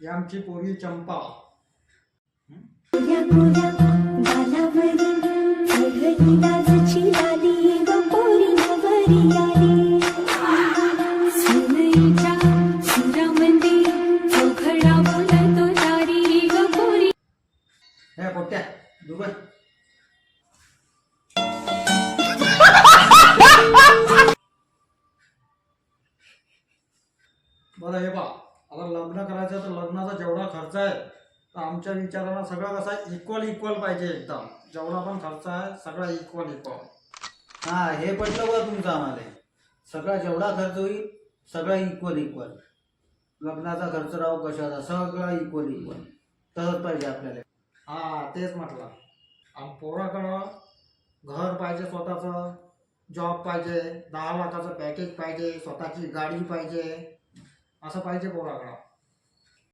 ही आमची पोरगी चंपा. हे पोट्या दूर वळ. बरं हे पहा, आता लग्न करायचं तर लग्नाचा जेवढा खर्च आहे तर आमच्या विचारानं सगळं कसं इक्वल पाहिजे. एकदम जेवढा पण खर्च आहे सगळा इक्वल. हा हे पटलं बा तुमचं आम्हाला. सगळा जेवढा खर्च होईल सगळा इक्वल. लग्नाचा खर्च राहू कशाचा सगळा इक्वल तरच पाहिजे आपल्याला. हा तेच म्हटलं. आणि पोराकडं घर पाहिजे, स्वतःचं जॉब पाहिजे, 10 लाखाचं पॅकेज पाहिजे, स्वतःची गाडी पाहिजे, असं पाहिजे पोराकडं.